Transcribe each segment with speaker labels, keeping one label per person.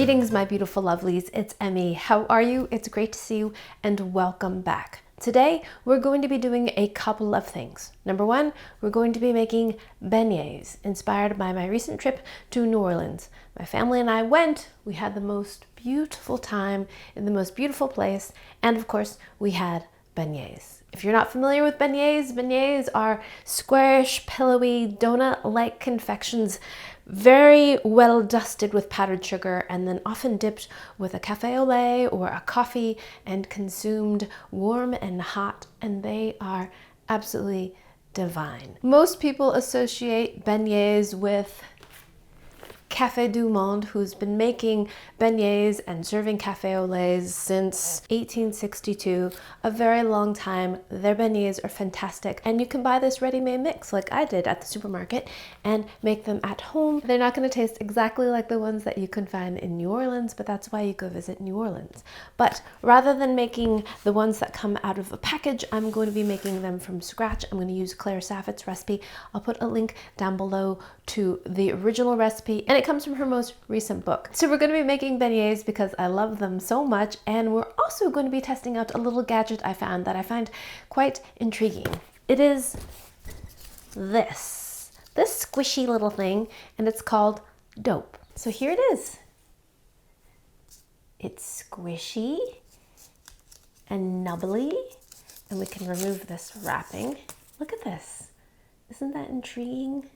Speaker 1: Greetings, my beautiful lovelies. It's Emmy. How are you? It's great to see you and welcome back. Today, we're going to be doing a couple of things. Number one, we're going to be making beignets inspired by my recent trip to New Orleans. My family and I went. We had the most beautiful time in the most beautiful place. And of course, we had beignets. If you're not familiar with beignets, beignets are squarish, pillowy, donut-like confections, very well dusted with powdered sugar and then often dipped with a cafe au lait or a coffee and consumed warm and hot, and they are absolutely divine. Most people associate beignets with Café du Monde, who's been making beignets and serving cafe au laits since 1862, a very long time. Their beignets are fantastic, and you can buy this ready-made mix like I did at the supermarket and make them at home. They're not going to taste exactly like the ones that you can find in New Orleans, but that's why you go visit New Orleans. But rather than making the ones that come out of a package, I'm going to be making them from scratch. I'm going to use Claire Saffit's recipe. I'll put a link down below to the original recipe, and it comes from her most recent book. So we're going to be making beignets because I love them so much, and we're also going to be testing out a little gadget I found that I find quite intriguing. It is this squishy little thing, and it's called Doap. So here it is. It's squishy and nubbly, and we can remove this wrapping. Look at this. Isn't that intriguing?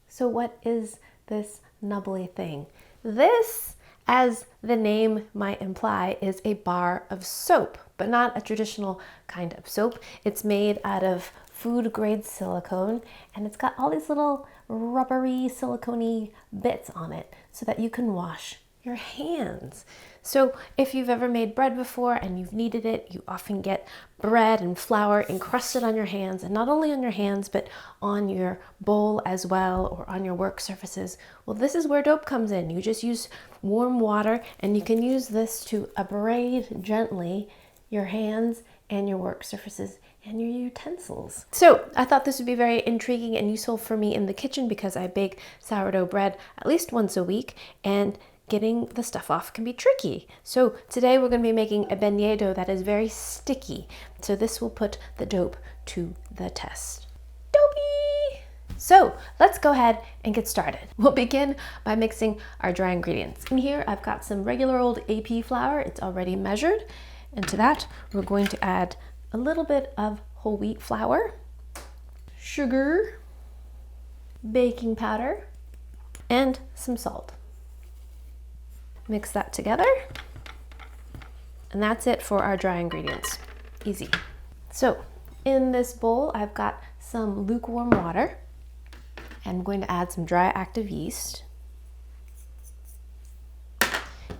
Speaker 1: So what is this nubbly thing? This, as the name might imply, is a bar of soap, but not a traditional kind of soap. It's made out of food grade silicone, and it's got all these little rubbery silicone bits on it so that you can wash your hands. So if you've ever made bread before and you've kneaded it, you often get bread and flour encrusted on your hands, and not only on your hands, but on your bowl as well, or on your work surfaces. Well, this is where Doap comes in. You just use warm water, and you can use this to abrade gently your hands and your work surfaces and your utensils. So I thought this would be very intriguing and useful for me in the kitchen because I bake sourdough bread at least once a week, and getting the stuff off can be tricky. So today we're going to be making a beignet dough that is very sticky. So this will put the Doap to the test. Dopey! So let's go ahead and get started. We'll begin by mixing our dry ingredients. In here I've got some regular old AP flour. It's already measured. And to that we're going to add a little bit of whole wheat flour, sugar, baking powder, and some salt. Mix that together, and that's it for our dry ingredients. Easy. So in this bowl, I've got some lukewarm water, and I'm going to add some dry active yeast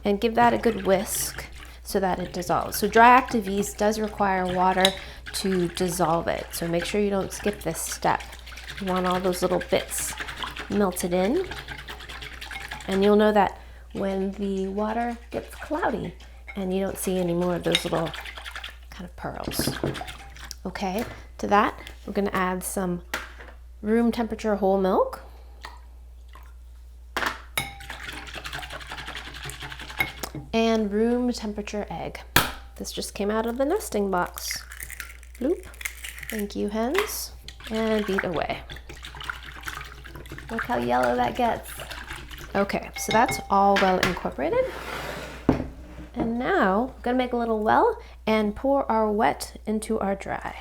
Speaker 1: and give that a good whisk so that it dissolves. So dry active yeast does require water to dissolve it, so make sure you don't skip this step. You want all those little bits melted in, and you'll know that when the water gets cloudy and you don't see any more of those little kind of pearls. Okay, to that we're going to add some room temperature whole milk, and room temperature egg. This just came out of the nesting box. Bloop. Thank you, hens. And beat away. Look how yellow that gets. Okay, so that's all well incorporated. And now we're gonna make a little well and pour our wet into our dry.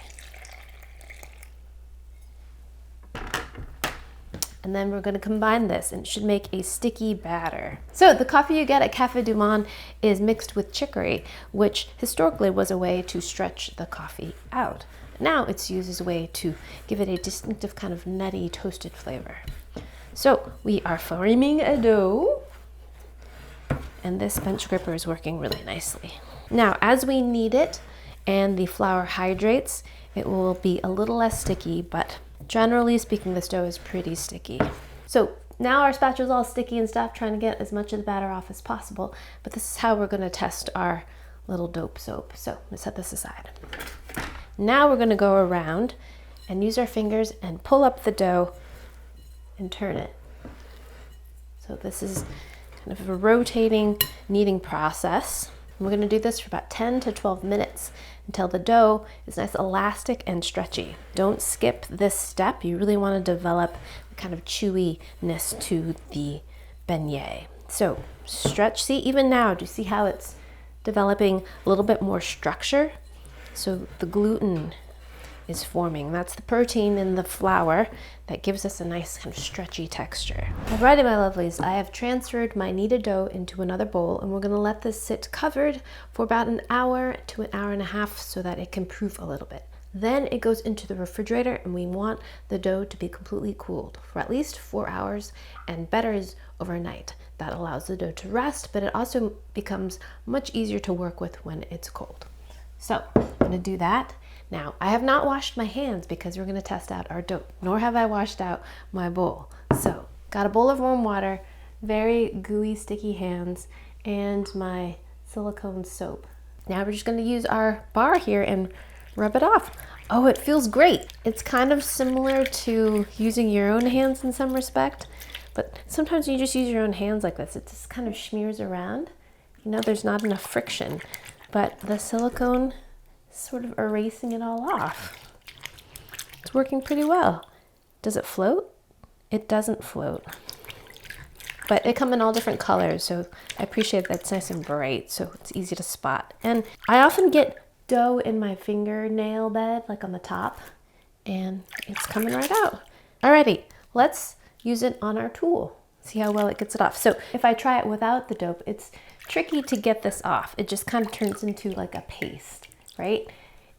Speaker 1: And then we're gonna combine this, and it should make a sticky batter. So the coffee you get at Café du Monde is mixed with chicory, which historically was a way to stretch the coffee out. Now it's used as a way to give it a distinctive kind of nutty toasted flavor. So we are framing a dough, and this bench gripper is working really nicely. Now, as we knead it and the flour hydrates, it will be a little less sticky, but generally speaking, this dough is pretty sticky. So now our spatula is all sticky and stuff, trying to get as much of the batter off as possible, but this is how we're gonna test our little Doap soap. So let's set this aside. Now we're gonna go around and use our fingers and pull up the dough and turn it. So this is kind of a rotating kneading process. And we're gonna do this for about 10 to 12 minutes until the dough is nice, elastic, and stretchy. Don't skip this step. You really wanna develop the kind of chewiness to the beignet. So stretch, see, even now, do you see how it's developing a little bit more structure? So the gluten is forming. That's the protein in the flour that gives us a nice kind of stretchy texture. Alrighty, my lovelies, I have transferred my kneaded dough into another bowl, and we're gonna let this sit covered for about an hour to an hour and a half so that it can proof a little bit. Then it goes into the refrigerator, and we want the dough to be completely cooled for at least 4 hours, and better is overnight. That allows the dough to rest, but it also becomes much easier to work with when it's cold. So I'm gonna do that. Now, I have not washed my hands because we're gonna test out our dough, nor have I washed out my bowl. So, got a bowl of warm water, very gooey, sticky hands, and my silicone soap. Now we're just gonna use our bar here and rub it off. Oh, it feels great. It's kind of similar to using your own hands in some respect, but sometimes you just use your own hands like this. It just kind of smears around. You know, there's not enough friction, but the silicone sort of erasing it all off. It's working pretty well. Does it float? It doesn't float. But they come in all different colors, so I appreciate that it's nice and bright, so it's easy to spot. And I often get dough in my fingernail bed, like on the top, and it's coming right out. Alrighty, let's use it on our tool. See how well it gets it off. So if I try it without the dope, it's tricky to get this off. It just kind of turns into like a paste, right?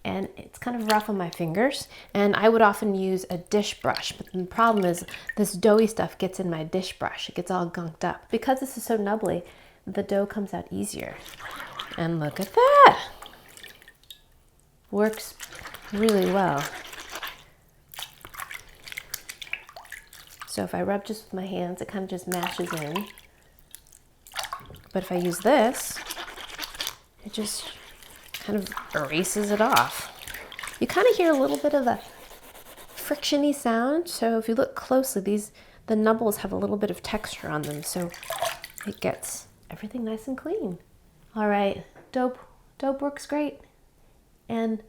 Speaker 1: And it's kind of rough on my fingers, and I would often use a dish brush, but the problem is this doughy stuff gets in my dish brush. It gets all gunked up. Because this is so nubbly, the dough comes out easier. And look at that. Works really well. So if I rub just with my hands, it kind of just mashes in. But if I use this, it just kind of erases it off. You kind of hear a little bit of a frictiony sound. So if you look closely, the nubbles have a little bit of texture on them, so it gets everything nice and clean. All right, dope works great, and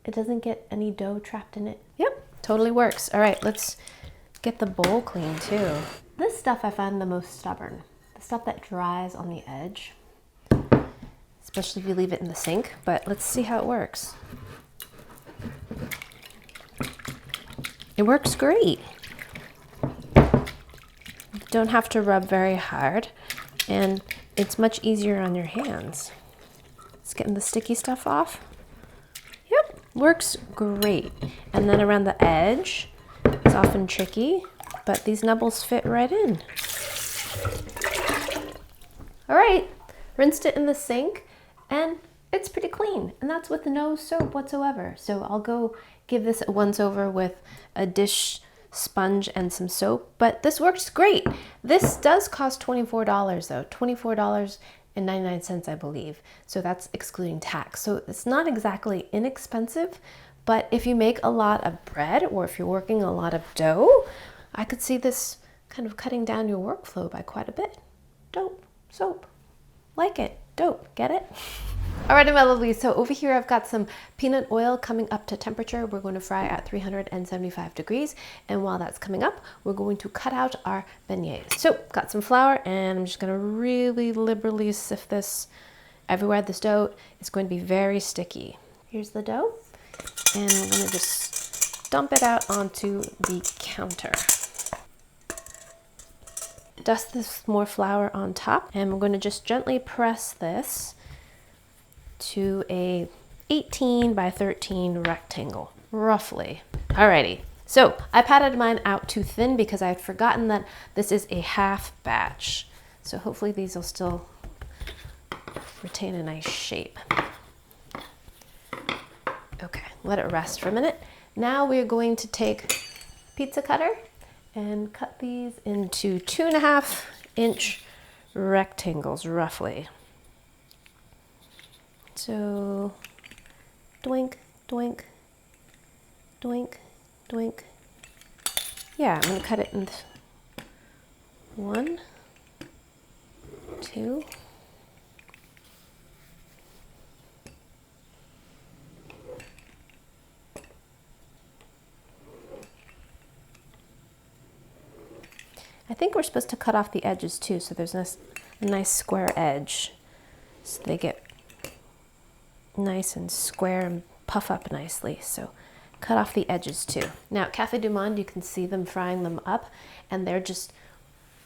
Speaker 1: it doesn't get any dough trapped in it. Yep, totally works. All right, let's get the bowl clean too. This stuff I find the most stubborn, the stuff that dries on the edge, especially if you leave it in the sink, but let's see how it works. It works great. You don't have to rub very hard, and it's much easier on your hands. It's getting the sticky stuff off. Yep, works great. And then around the edge, it's often tricky, but these nubbles fit right in. All right, rinsed it in the sink, and it's pretty clean, and that's with no soap whatsoever. So I'll go give this a once over with a dish sponge and some soap, but this works great. This does cost $24 though, $24.99 I believe. So that's excluding tax. So it's not exactly inexpensive, but if you make a lot of bread or if you're working a lot of dough, I could see this kind of cutting down your workflow by quite a bit. Dope, soap, like it, dope, get it? Alrighty, my lovelies, so over here I've got some peanut oil coming up to temperature. We're going to fry at 375 degrees, and while that's coming up, we're going to cut out our beignets. So, got some flour, and I'm just going to really liberally sift this everywhere. This dough is going to be very sticky. Here's the dough, and we're going to just dump it out onto the counter. Dust this more flour on top, and we're going to just gently press this to a 18 by 13 rectangle, roughly. Alrighty, so I patted mine out too thin because I had forgotten that this is a half batch. So hopefully these will still retain a nice shape. Okay, let it rest for a minute. Now we're going to take a pizza cutter and cut these into 2.5 inch rectangles, roughly. So, doink, doink, doink, doink. Yeah, I'm gonna cut it in 1, 2. I think we're supposed to cut off the edges too, so there's a nice square edge, so they get nice and square and puff up nicely. So cut off the edges too. Now at Café du Monde, you can see them frying them up, and they're just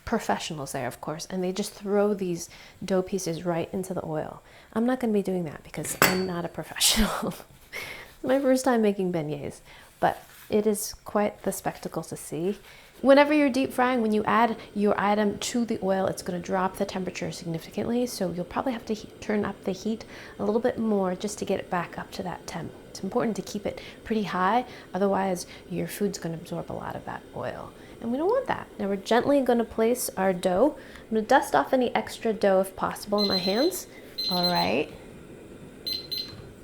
Speaker 1: professionals there, of course, and they just throw these dough pieces right into the oil. I'm not going to be doing that because I'm not a professional. My first time making beignets, but it is quite the spectacle to see. Whenever you're deep frying, when you add your item to the oil, it's going to drop the temperature significantly, so you'll probably have to turn up the heat a little bit more just to get it back up to that temp. It's important to keep it pretty high, otherwise your food's going to absorb a lot of that oil, and we don't want that. Now we're gently going to place our dough. I'm going to dust off any extra dough if possible in my hands. All right,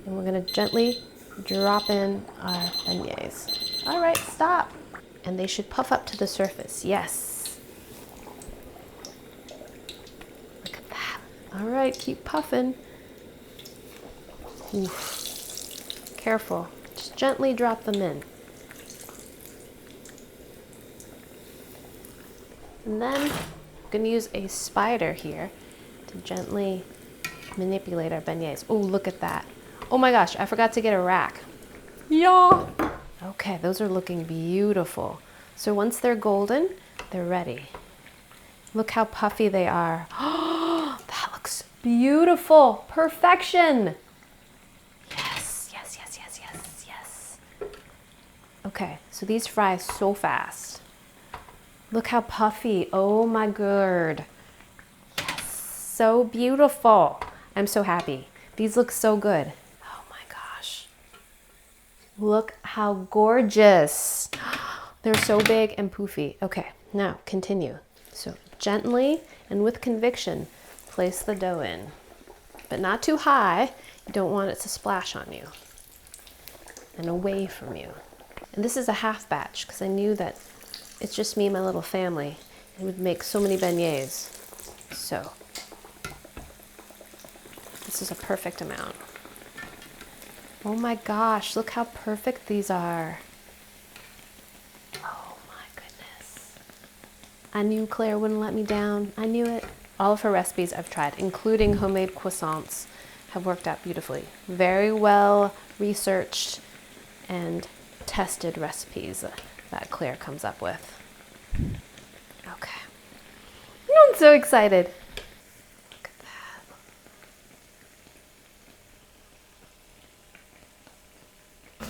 Speaker 1: and we're going to gently drop in our beignets. All right, stop. And they should puff up to the surface. Yes. Look at that. All right, keep puffing. Oof. Careful. Just gently drop them in. And then I'm going to use a spider here to gently manipulate our beignets. Oh, look at that. Oh my gosh, I forgot to get a rack. Yeah. Okay, those are looking beautiful. So once they're golden, they're ready. Look how puffy they are. Oh, that looks beautiful. Perfection. Yes, yes, yes, yes, yes, yes. Okay, so these fry so fast. Look how puffy. Oh my god. Yes, so beautiful. I'm so happy. These look so good. Look how gorgeous. They're so big and poofy. Okay, now continue. So gently and with conviction, place the dough in, but not too high. You don't want it to splash on you and away from you. And this is a half batch because I knew that it's just me and my little family. It would make so many beignets. So this is a perfect amount. Oh my gosh, look how perfect these are. Oh my goodness. I knew Claire wouldn't let me down. I knew it. All of her recipes I've tried, including homemade croissants, have worked out beautifully. Very well researched and tested recipes that Claire comes up with. Okay. I'm so excited.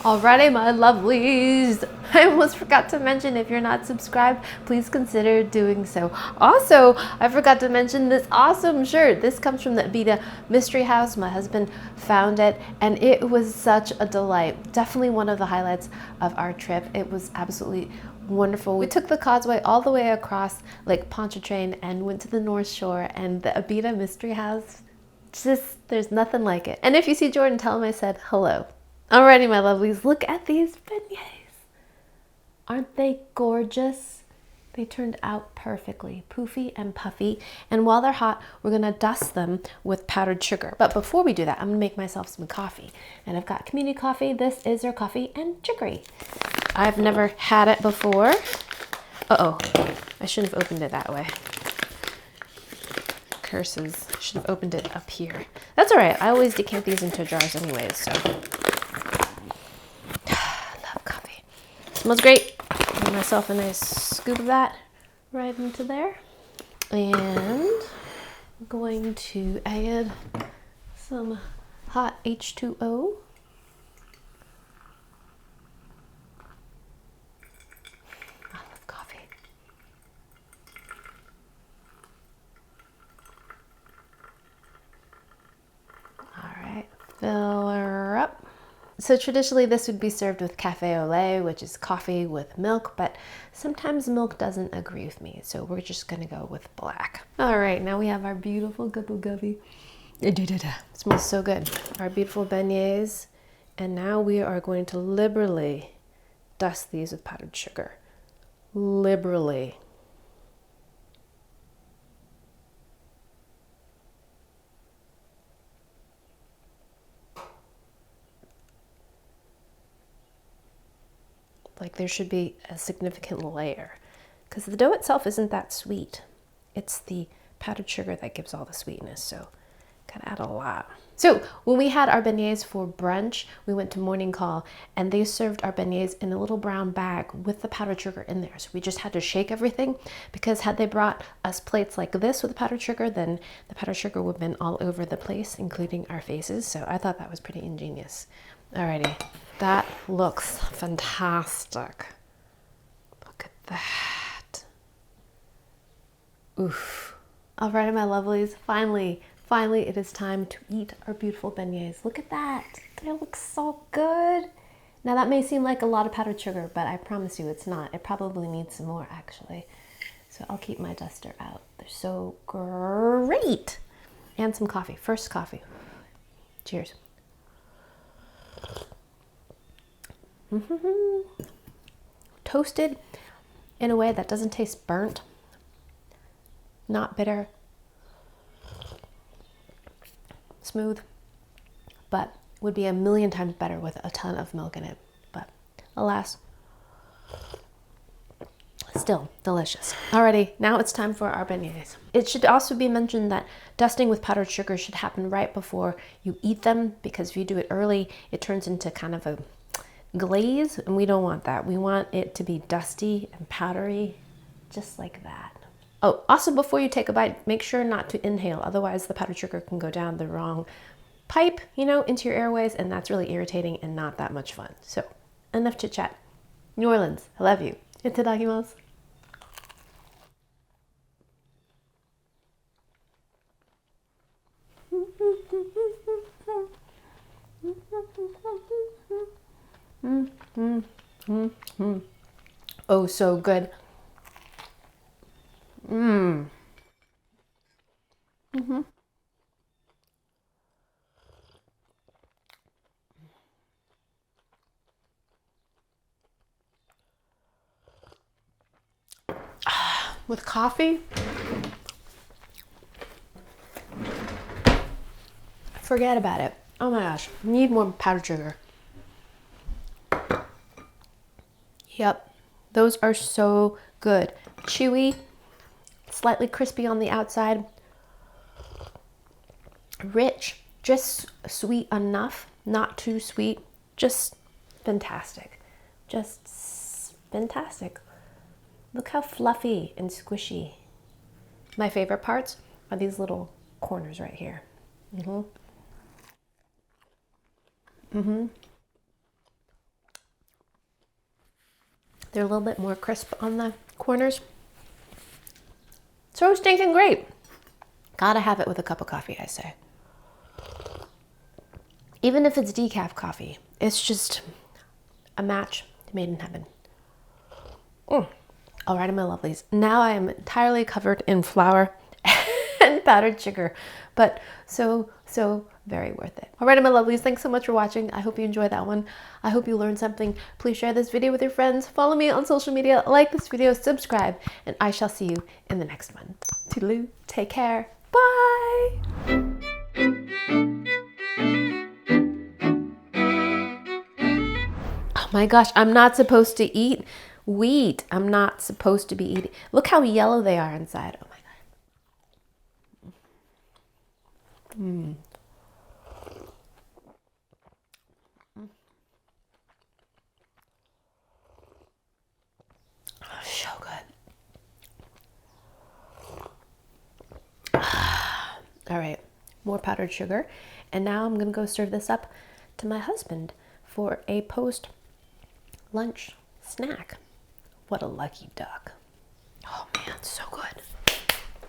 Speaker 1: Alrighty, my lovelies. I almost forgot to mention, if you're not subscribed, please consider doing so. Also, I forgot to mention this awesome shirt. This comes from the Abita Mystery House. My husband found it, and it was such a delight. Definitely one of the highlights of our trip. It was absolutely wonderful. We took the causeway all the way across Lake Pontchartrain and went to the North Shore, and the Abita Mystery House, just, there's nothing like it. And if you see Jordan, tell him I said hello. Alrighty, my lovelies, look at these beignets. Aren't they gorgeous? They turned out perfectly, poofy and puffy. And while they're hot, we're gonna dust them with powdered sugar. But before we do that, I'm gonna make myself some coffee. And I've got community coffee. This is our coffee and chicory. I've never had it before. Uh-oh, I shouldn't have opened it that way. Curses, I should have opened it up here. That's all right, I always decant these into jars anyways, so. Smells great. Give myself a nice scoop of that right into there. And I'm going to add some hot H2O. I love coffee. All right, fill her up. So traditionally this would be served with café au lait, which is coffee with milk, but sometimes milk doesn't agree with me, so we're just gonna go with black. All right, now we have our beautiful gubby gubby. It smells so good. Our beautiful beignets, and now we are going to liberally dust these with powdered sugar. Liberally. Like there should be a significant layer because the dough itself isn't that sweet. It's the powdered sugar that gives all the sweetness. So gotta add a lot. So when we had our beignets for brunch, we went to morning call and they served our beignets in a little brown bag with the powdered sugar in there. So we just had to shake everything because had they brought us plates like this with the powdered sugar, then the powdered sugar would have been all over the place, including our faces. So I thought that was pretty ingenious. Alrighty, that looks fantastic. Look at that. Oof. All right, my lovelies, finally it is time to eat our beautiful beignets. Look at that, they look so good. Now that may seem like a lot of powdered sugar, but I promise you it's not. It probably needs some more actually. So I'll keep my duster out. They're so great. And some coffee, first coffee. Cheers. Toasted in a way that doesn't taste burnt, not bitter, smooth, but would be a million times better with a ton of milk in it. But alas, still delicious. Alrighty, now it's time for our beignets. It should also be mentioned that dusting with powdered sugar should happen right before you eat them, because if you do it early, it turns into kind of a glaze, and we don't want that. We want it to be dusty and powdery, just like that. Oh, also before you take a bite, make sure not to inhale, otherwise the powdered sugar can go down the wrong pipe, you know, into your airways, and that's really irritating and not that much fun. So, enough chit chat. New Orleans, I love you. Itadakimasu. Oh, so good. With coffee, forget about it. Oh my gosh, need more powdered sugar. Yep, those are so good. Chewy, slightly crispy on the outside, rich, just sweet enough, not too sweet, just fantastic. Just fantastic. Look how fluffy and squishy. My favorite parts are these little corners right here. They're a little bit more crisp on the corners. So stinking great. Gotta have it with a cup of coffee, I say. Even if it's decaf coffee, it's just a match made in heaven. All right, my lovelies. Now I am entirely covered in flour and powdered sugar, but so very worth it. All right, my lovelies, thanks so much for watching. I hope you enjoyed that one. I hope you learned something. Please share this video with your friends. Follow me on social media, like this video, subscribe, and I shall see you in the next one. Toodaloo, take care, bye. Oh my gosh, I'm not supposed to eat wheat. I'm not supposed to be eating. Look how yellow they are inside. Oh my God. Oh, so good. All right, more powdered sugar. And now I'm gonna go serve this up to my husband for a post-lunch snack. What a lucky duck. Oh man, so good.